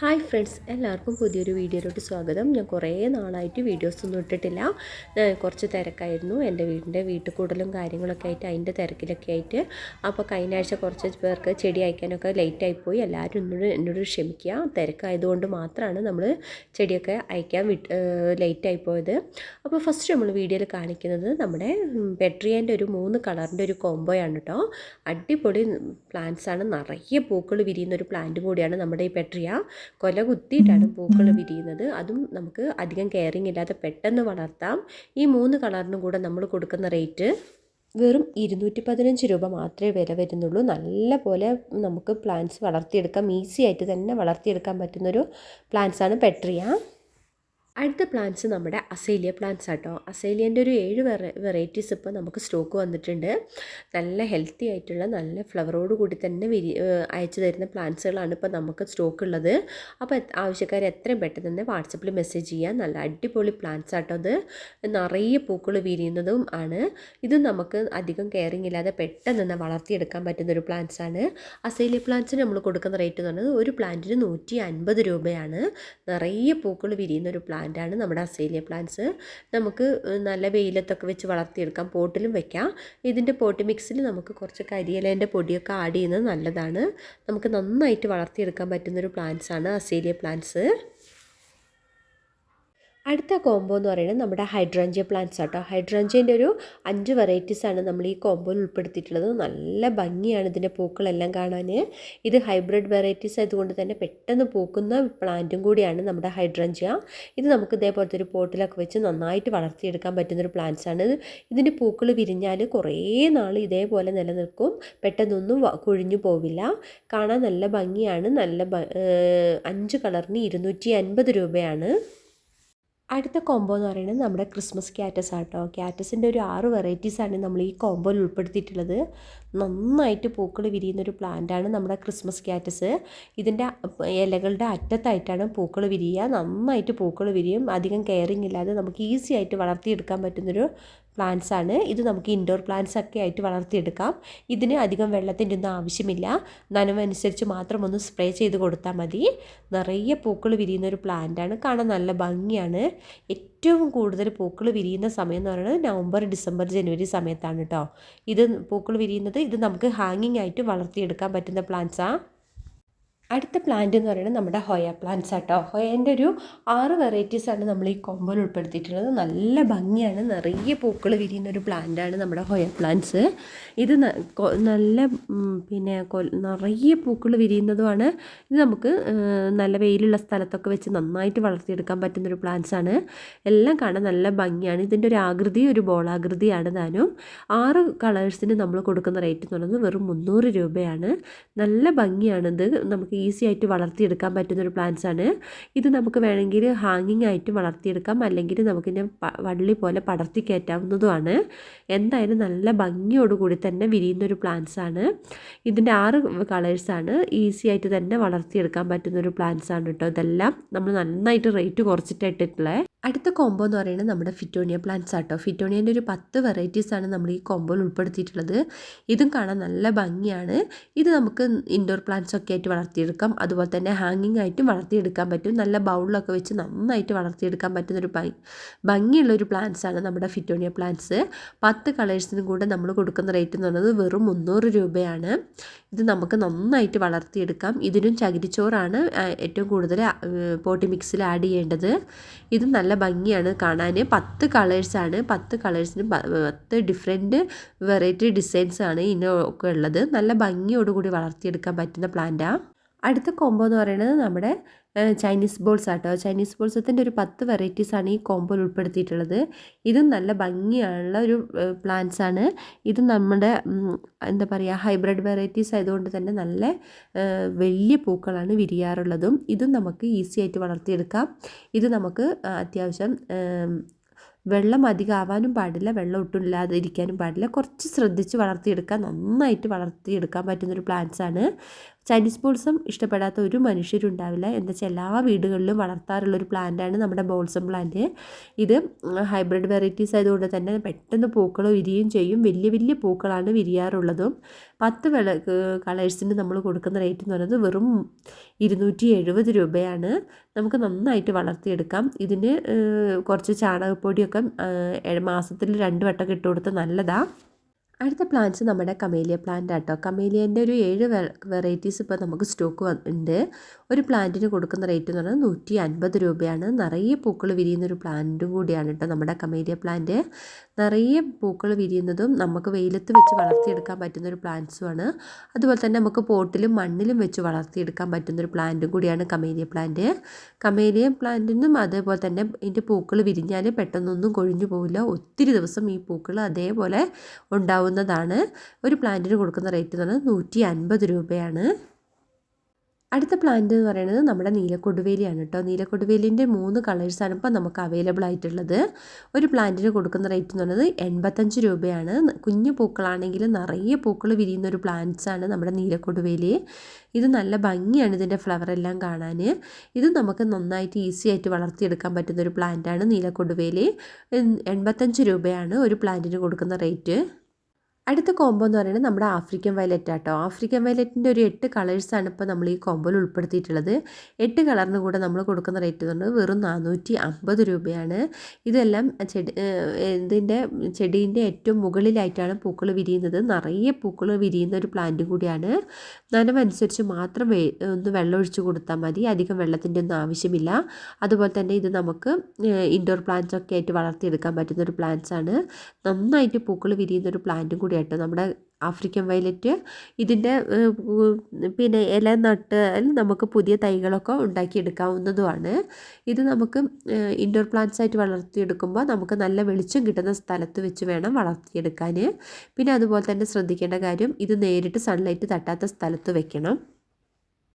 Hi friends, എല്ലാവർക്കും പുതിയൊരു വീഡിയോയിലോട്ട് സ്വാഗതം. ഞാൻ കുറേ നാളായിട്ട് വീഡിയോസൊന്നും ഇട്ടിട്ടില്ല. കുറച്ച് തിരക്കായിരുന്നു. എൻ്റെ വീട്ടുകൂടലും കാര്യങ്ങളൊക്കെ ആയിട്ട് അതിൻ്റെ തിരക്കിലൊക്കെ ആയിട്ട്. അപ്പോൾ കഴിഞ്ഞ ആഴ്ച കുറച്ച് പേർക്ക് ചെടി അയക്കാനൊക്കെ ലേറ്റായിപ്പോയി. എല്ലാവരും എന്നോട് ക്ഷമിക്കുക. തിരക്കായതുകൊണ്ട് മാത്രമാണ് നമ്മൾ ചെടിയൊക്കെ അയക്കാൻ ലേറ്റായിപ്പോയത്. അപ്പോൾ ഫസ്റ്റ് നമ്മൾ വീഡിയോയിൽ കാണിക്കുന്നത് നമ്മുടെ പെട്രിയേൻ്റെ ഒരു 3 കളറിൻ്റെ ഒരു കോംബോയാണ് കേട്ടോ. അടിപൊളി പ്ലാന്റ്സാണ്. നിറയെ പൂക്കൾ വിരിയുന്ന ഒരു പ്ലാന്റ് കൂടിയാണ് നമ്മുടെ ഈ പെട്രിയ. കൊല കുത്തിയിട്ടാണ് പൂക്കൾ വിരിയുന്നത്. അതും നമുക്ക് അധികം കെയറിങ് ഇല്ലാതെ പെട്ടെന്ന് വളർത്താം. ഈ 3 കളറിനും കൂടെ നമ്മൾ കൊടുക്കുന്ന റേറ്റ് വെറും 215 രൂപ മാത്രമേ വില വരുന്നുള്ളൂ. നല്ല പോലെ നമുക്ക് പ്ലാന്റ്സ് വളർത്തിയെടുക്കാം. ഈസി ആയിട്ട് തന്നെ വളർത്തിയെടുക്കാൻ പറ്റുന്നൊരു പ്ലാന്റ്സാണ് പെട്രിയ. അടുത്ത പ്ലാന്റ്സ് നമ്മുടെ അസേലിയ പ്ലാന്റ്സ് ആട്ടോ. അസേലിയൻ്റെ ഒരു 7 വെറൈറ്റീസ് ഇപ്പോൾ നമുക്ക് സ്റ്റോക്ക് വന്നിട്ടുണ്ട്. നല്ല ഹെൽത്തി ആയിട്ടുള്ള നല്ല ഫ്ലവറോട് കൂടി തന്നെ അയച്ചു തരുന്ന പ്ലാന്റ്സുകളാണ് ഇപ്പോൾ നമുക്ക് സ്റ്റോക്ക് ഉള്ളത്. അപ്പോൾ ആവശ്യക്കാർ എത്രയും പെട്ടെന്ന് തന്നെ വാട്സപ്പിൽ മെസ്സേജ് ചെയ്യാം. നല്ല അടിപൊളി പ്ലാന്റ്സ് ആട്ടോ. അത് നിറയെ പൂക്കൾ വിരിയുന്നതും ആണ്. ഇത് നമുക്ക് അധികം കെയറിങ് ഇല്ലാതെ പെട്ടെന്ന് തന്നെ വളർത്തിയെടുക്കാൻ പറ്റുന്നൊരു പ്ലാന്റ്സ് ആണ്. അസേലിയ പ്ലാന്റ്സിന് നമ്മൾ കൊടുക്കുന്ന റേറ്റ് എന്ന് പറയുന്നത് ഒരു പ്ലാന്റിന് 150 രൂപയാണ്. നിറയെ പൂക്കൾ വിരിയുന്ന ഒരു പ്ലാന്റാണ് നമ്മുടെ അസേലിയ പ്ലാന്റ്സ്. നമുക്ക് നല്ല വെയിലത്തൊക്കെ വെച്ച് വളർത്തിയെടുക്കാം. പോട്ടിലും വെക്കാം. ഇതിൻ്റെ പോട്ട് മിക്സിൽ നമുക്ക് കുറച്ച് കരിയിലേൻ്റെ പൊടിയൊക്കെ ആഡ് ചെയ്യുന്നത് നല്ലതാണ്. നമുക്ക് നന്നായിട്ട് വളർത്തിയെടുക്കാൻ പറ്റുന്നൊരു പ്ലാന്റ്സാണ് അസേലിയ പ്ലാന്റ്സ്. അടുത്ത കോംബോ എന്ന് പറയുന്നത് നമ്മുടെ ഹൈഡ്രാഞ്ചിയ പ്ലാന്റ്സ് ആട്ടോ. ഹൈഡ്രാഞ്ചിയൻ്റെ ഒരു 5 വെറൈറ്റീസാണ് നമ്മൾ ഈ കോംബോയിൽ ഉൾപ്പെടുത്തിയിട്ടുള്ളത്. നല്ല ഭംഗിയാണ് ഇതിൻ്റെ പൂക്കളെല്ലാം കാണാൻ. ഇത് ഹൈബ്രിഡ് വെറൈറ്റീസ് ആയതുകൊണ്ട് തന്നെ പെട്ടെന്ന് പൂക്കുന്ന പ്ലാന്റും കൂടിയാണ് നമ്മുടെ ഹൈഡ്രാഞ്ചിയ. ഇത് നമുക്ക് ഇതേപോലത്തെ ഒരു പോട്ടിലൊക്കെ വെച്ച് നന്നായിട്ട് വളർത്തിയെടുക്കാൻ പറ്റുന്നൊരു പ്ലാന്റ്സാണ്. ഇതിൻ്റെ പൂക്കൾ വിരിഞ്ഞാൽ കുറേ നാൾ ഇതേപോലെ നിലനിൽക്കും. പെട്ടെന്നൊന്നും കൊഴിഞ്ഞു പോവില്ല. കാണാൻ നല്ല ഭംഗിയാണ്. 5 കളറിന് 250 രൂപയാണ്. അടുത്ത കോംബോ എന്ന് പറയുന്നത് നമ്മുടെ ക്രിസ്മസ് ക്യാറ്റസ് ആട്ടോ. ക്യാറ്റസിൻ്റെ ഒരു 6 വെറൈറ്റീസാണ് നമ്മൾ ഈ കോംബോയിൽ ഉൾപ്പെടുത്തിയിട്ടുള്ളത്. നന്നായിട്ട് പൂക്കൾ വിരിയുന്നൊരു പ്ലാന്റാണ് നമ്മുടെ ക്രിസ്മസ് ക്യാറ്റസ്. ഇതിൻ്റെ ഇലകളുടെ അറ്റത്തായിട്ടാണ് പൂക്കൾ വിരിയുക. നന്നായിട്ട് പൂക്കൾ വിരിയും. അധികം കെയറിങ് ഇല്ലാതെ നമുക്ക് ഈസി ആയിട്ട് വളർത്തിയെടുക്കാൻ പറ്റുന്നൊരു പ്ലാന്റ്സാണ്. ഇത് നമുക്ക് ഇൻഡോർ പ്ലാന്റ്സ് ഒക്കെ ആയിട്ട് വളർത്തിയെടുക്കാം. ഇതിന് അധികം വെള്ളത്തിൻ്റെ ഒന്നും ആവശ്യമില്ല. നനവനുസരിച്ച് മാത്രം ഒന്ന് സ്പ്രേ ചെയ്ത് കൊടുത്താൽ മതി. നിറയെ പൂക്കൾ വിരിയുന്ന ഒരു പ്ലാന്റാണ്. കാണാൻ നല്ല ഭംഗിയാണ്. ഏറ്റവും കൂടുതൽ പൂക്കൾ വിരിയുന്ന സമയം എന്ന് പറയുന്നത് നവംബർ, ഡിസംബർ, ജനുവരി സമയത്താണ് കേട്ടോ. ഇത് പൂക്കൾ വിരിയുന്നത്. ഇത് നമുക്ക് ഹാങ്ങിങ് ആയിട്ട് വളർത്തിയെടുക്കാൻ പറ്റുന്ന പ്ലാന്റ്സാണ്. അടുത്ത പ്ലാന്റ് എന്ന് പറയുന്നത് നമ്മുടെ ഹൊയ പ്ലാന്റ്സ് ആട്ടോ. ഹൊയേൻ്റെ ഒരു 6 വെറൈറ്റീസാണ് നമ്മൾ ഈ കോംബോയിൽ ഉൾപ്പെടുത്തിയിട്ടുള്ളത്. നല്ല ഭംഗിയാണ്. നിറയെ പൂക്കൾ വിരിയുന്ന ഒരു പ്ലാന്റാണ് നമ്മുടെ ഹൊയ പ്ലാന്റ്സ്. ഇത് നല്ല നിറയെ പൂക്കൾ വിരിയുന്നതുമാണ്. ഇത് നമുക്ക് നല്ല വെയിലുള്ള സ്ഥലത്തൊക്കെ വെച്ച് നന്നായിട്ട് വളർത്തിയെടുക്കാൻ പറ്റുന്നൊരു പ്ലാന്റ്സാണ്. എല്ലാം കാണാൻ നല്ല ഭംഗിയാണ്. ഇതിൻ്റെ ഒരു ആകൃതി ഒരു ബോളാകൃതിയാണ് താനും. 6 കളേഴ്സിന് നമ്മൾ കൊടുക്കുന്ന റേറ്റ് എന്ന് പറയുന്നത് വെറും 300 രൂപയാണ്. നല്ല ഭംഗിയാണിത്. നമുക്ക് ഈസി ആയിട്ട് വളർത്തിയെടുക്കാൻ പറ്റുന്നൊരു പ്ലാന്റ്സാണ്. ഇത് നമുക്ക് വേണമെങ്കിൽ ഹാങ്ങിങ് ആയിട്ട് വളർത്തിയെടുക്കാം. അല്ലെങ്കിൽ നമുക്കിങ്ങനെ വള്ളി പോലെ പടർത്തി കയറ്റാവുന്നതുമാണ്. എന്തായാലും നല്ല ഭംഗിയോടുകൂടി തന്നെ വിരിയുന്നൊരു പ്ലാന്റ്സാണ്. ഇതിൻ്റെ 6 കളേഴ്സാണ്. ഈസി ആയിട്ട് തന്നെ വളർത്തിയെടുക്കാൻ പറ്റുന്നൊരു പ്ലാന്റ്സാണ് കേട്ടോ. ഇതെല്ലാം നമ്മൾ നന്നായിട്ട് റേറ്റ് കുറച്ചിട്ടിട്ടുള്ളത്. അടുത്ത കോംബോ എന്ന് പറയുന്നത് നമ്മുടെ ഫിറ്റോണിയ പ്ലാന്റ്സ് ആട്ടോ. ഫിറ്റോണിയൻ്റെ ഒരു 10 വെറൈറ്റീസാണ് നമ്മൾ ഈ കോംബോയിൽ ഉൾപ്പെടുത്തിയിട്ടുള്ളത്. ഇതും കാണാൻ നല്ല ഭംഗിയാണ്. ഇത് നമുക്ക് ഇൻഡോർ പ്ലാന്റ്സ് ഒക്കെ ആയിട്ട് വളർത്തിയെടുക്കാം. അതുപോലെ തന്നെ ഹാങ്ങിങ് ആയിട്ടും വളർത്തിയെടുക്കാൻ പറ്റും. നല്ല ബൗളിലൊക്കെ വെച്ച് നന്നായിട്ട് വളർത്തിയെടുക്കാൻ പറ്റുന്നൊരു ഭംഗിയുള്ളൊരു പ്ലാന്റ്സാണ് നമ്മുടെ ഫിറ്റോണിയ പ്ലാന്റ്സ്. 10 കളേഴ്സിനും കൂടെ നമ്മൾ കൊടുക്കുന്ന റേറ്റ് എന്ന് പറയുന്നത് വെറും 300 രൂപയാണ്. ഇത് നമുക്ക് നന്നായിട്ട് വളർത്തിയെടുക്കാം. ഇതിനും ചകിരിച്ചോറാണ് ഏറ്റവും കൂടുതൽ പോട്ടി മിക്സിൽ ആഡ് ചെയ്യേണ്ടത്. ഇത് നല്ല ഭംഗിയാണ് കാണാൻ. 10 കളേഴ്സാണ്. 10 കളേഴ്സിന് 10 ഡിഫറെൻറ്റ് വെറൈറ്റി ഡിസൈൻസാണ് ഇതിനൊക്കെ ഉള്ളത്. നല്ല ഭംഗിയോടുകൂടി വളർത്തിയെടുക്കാൻ പറ്റുന്ന പ്ലാന്റാണ്. അടുത്ത കോംബോ എന്ന് പറയുന്നത് നമ്മുടെ ചൈനീസ് ബോൾസ് ആട്ടോ. ചൈനീസ് ബോൾസത്തിൻ്റെ ഒരു 10 വെറൈറ്റീസാണ് ഈ കോംബോയിൽ ഉൾപ്പെടുത്തിയിട്ടുള്ളത്. ഇതും നല്ല ഭംഗിയുള്ള ഒരു പ്ലാന്റ്സാണ്. ഇത് നമ്മുടെ എന്താ പറയുക, ഹൈബ്രിഡ് വെറൈറ്റീസ് ആയതുകൊണ്ട് തന്നെ നല്ല വലിയ പൂക്കളാണ് വിരിയാറുള്ളതും. ഇതും നമുക്ക് ഈസി ആയിട്ട് വളർത്തിയെടുക്കാം. ഇത് നമുക്ക് അത്യാവശ്യം വെള്ളം അധികം ആവാനും പാടില്ല, വെള്ളം ഒട്ടും ഇല്ലാതെ ഇരിക്കാനും പാടില്ല. കുറച്ച് ശ്രദ്ധിച്ച് വളർത്തിയെടുക്കാൻ, നന്നായിട്ട് വളർത്തിയെടുക്കാൻ പറ്റുന്നൊരു പ്ലാന്റ്സാണ്. ചൈനീസ് ബോൾസം ഇഷ്ടപ്പെടാത്ത ഒരു മനുഷ്യരും ഉണ്ടാവില്ല. എന്താ വെച്ചാൽ എല്ലാ വീടുകളിലും വളർത്താറുള്ളൊരു പ്ലാന്റാണ് നമ്മുടെ ബോൾസം പ്ലാന്റ്. ഇത് ഹൈബ്രിഡ് വെറൈറ്റീസ് ആയതുകൊണ്ട് തന്നെ പെട്ടെന്ന് പൂക്കൾ വിരിയുകയും ചെയ്യും. വലിയ വലിയ പൂക്കളാണ് വിരിയാറുള്ളതും. 10 കളേഴ്സിന് നമ്മൾ കൊടുക്കുന്ന റേറ്റ് എന്ന് പറയുന്നത് വെറും 270 രൂപയാണ്. നമുക്ക് നന്നായിട്ട് വളർത്തിയെടുക്കാം. ഇതിന് കുറച്ച് ചാണകപ്പൊടിയൊക്കെ മാസത്തിൽ 2 വട്ടമൊക്കെ ഇട്ട് കൊടുത്ത് നല്ലതാണ്. അടുത്ത പ്ലാന്റ്സ് നമ്മുടെ കമേലിയ പ്ലാന്റ് ആട്ടോ. കമേലിയൻ്റെ ഒരു 7 വെറൈറ്റീസ് ഇപ്പോൾ നമുക്ക് സ്റ്റോക്ക് ഉണ്ട്. ഒരു പ്ലാന്റിന് കൊടുക്കുന്ന റേറ്റ് എന്ന് പറഞ്ഞാൽ 150 രൂപയാണ്. നിറയെ പൂക്കൾ വിരിയുന്ന ഒരു പ്ലാന്റും കൂടിയാണ് കേട്ടോ നമ്മുടെ കമേലിയ പ്ലാന്റ്. നിറയെ പൂക്കൾ വിരിയുന്നതും നമുക്ക് വെയിലത്ത് വെച്ച് വളർത്തിയെടുക്കാൻ പറ്റുന്നൊരു പ്ലാന്റ്സുമാണ്. അതുപോലെ തന്നെ നമുക്ക് പോട്ടിലും മണ്ണിലും വെച്ച് വളർത്തിയെടുക്കാൻ പറ്റുന്നൊരു പ്ലാന്റും കൂടിയാണ് കമേലിയ പ്ലാന്റ്. കമേലിയ പ്ലാന്റിനും അതേപോലെ തന്നെ ഇതിൻ്റെ പൂക്കൾ വിരിഞ്ഞാൽ പെട്ടെന്നൊന്നും കൊഴിഞ്ഞു പോവില്ല. ഒത്തിരി ദിവസം ഈ പൂക്കൾ അതേപോലെ ഉണ്ടാവുന്നതാണ്. ഒരു പ്ലാന്റിന് കൊടുക്കുന്ന റേറ്റ് എന്ന് പറഞ്ഞാൽ 150 രൂപയാണ്. അടുത്ത പ്ലാന്റ് എന്ന് പറയുന്നത് നമ്മുടെ നീലക്കൊടുവേലിയാണ് കേട്ടോ. നീലക്കൊടുവേലിൻ്റെ 3 കളേഴ്സാണ് ഇപ്പോൾ നമുക്ക് അവൈലബിൾ ആയിട്ടുള്ളത്. ഒരു പ്ലാന്റിന് കൊടുക്കുന്ന റേറ്റ് എന്ന് പറയുന്നത് 85 രൂപയാണ്. കുഞ്ഞു പൂക്കളാണെങ്കിൽ നിറയെ പൂക്കൾ വിരിയുന്ന ഒരു പ്ലാന്റ്സാണ് നമ്മുടെ നീലക്കൊടുവേലി. ഇത് നല്ല ഭംഗിയാണ് ഇതിൻ്റെ ഫ്ലവർ എല്ലാം കാണാൻ. ഇത് നമുക്ക് നന്നായിട്ട് ഈസി ആയിട്ട് വളർത്തിയെടുക്കാൻ പറ്റുന്ന ഒരു പ്ലാന്റാണ് നീലക്കൊടുവേലി. 85 രൂപയാണ് ഒരു പ്ലാന്റിന് കൊടുക്കുന്ന റേറ്റ്. അടുത്ത കോംബോ എന്ന് പറയുന്നത് നമ്മുടെ ആഫ്രിക്കൻ വയലറ്റ് ആട്ടോ. ആഫ്രിക്കൻ വയലറ്റിൻ്റെ ഒരു 8 കളേഴ്സാണ് ഇപ്പോൾ നമ്മൾ ഈ കോംബോയിൽ ഉൾപ്പെടുത്തിയിട്ടുള്ളത്. 8 കളറിന് കൂടെ നമ്മൾ കൊടുക്കുന്ന റേറ്റ് എന്ന് പറഞ്ഞാൽ വെറും 450 രൂപയാണ്. ഇതെല്ലാം ഇതിൻ്റെ ചെടീൻ്റെ ഏറ്റവും മുകളിലായിട്ടാണ് പൂക്കൾ വിരിയുന്നത്. നിറയെ പൂക്കൾ വിരിയുന്ന ഒരു പ്ലാന്റ് കൂടിയാണ്. നനവനുസരിച്ച് മാത്രം ഒന്ന് വെള്ളം ഒഴിച്ച് കൊടുത്താൽ മതി. അധികം വെള്ളത്തിൻ്റെ ഒന്നും ആവശ്യമില്ല. അതുപോലെ തന്നെ ഇത് നമുക്ക് ഇൻഡോർ പ്ലാന്റ്സ് ഒക്കെ ആയിട്ട് വളർത്തിയെടുക്കാൻ പറ്റുന്ന ഒരു പ്ലാന്റ്സ് ആണ്. നന്നായിട്ട് പൂക്കൾ വിരിയുന്ന ഒരു പ്ലാന്റും കൂടി ആയിട്ട് നമ്മുടെ ആഫ്രിക്കൻ വയലറ്റ്. ഇതിൻ്റെ പിന്നെ ഇല നട്ടാൽ നമുക്ക് പുതിയ തൈകളൊക്കെ ഉണ്ടാക്കിയെടുക്കാവുന്നതുമാണ്. ഇത് നമുക്ക് ഇൻഡോർ പ്ലാന്റ്സ് ആയിട്ട് വളർത്തിയെടുക്കുമ്പോൾ നമുക്ക് നല്ല വെളിച്ചം കിട്ടുന്ന സ്ഥലത്ത് വെച്ച് വേണം വളർത്തിയെടുക്കാൻ. പിന്നെ അതുപോലെ തന്നെ ശ്രദ്ധിക്കേണ്ട കാര്യം ഇത് നേരിട്ട് സൺലൈറ്റ് തട്ടാത്ത സ്ഥലത്ത് വെക്കണം.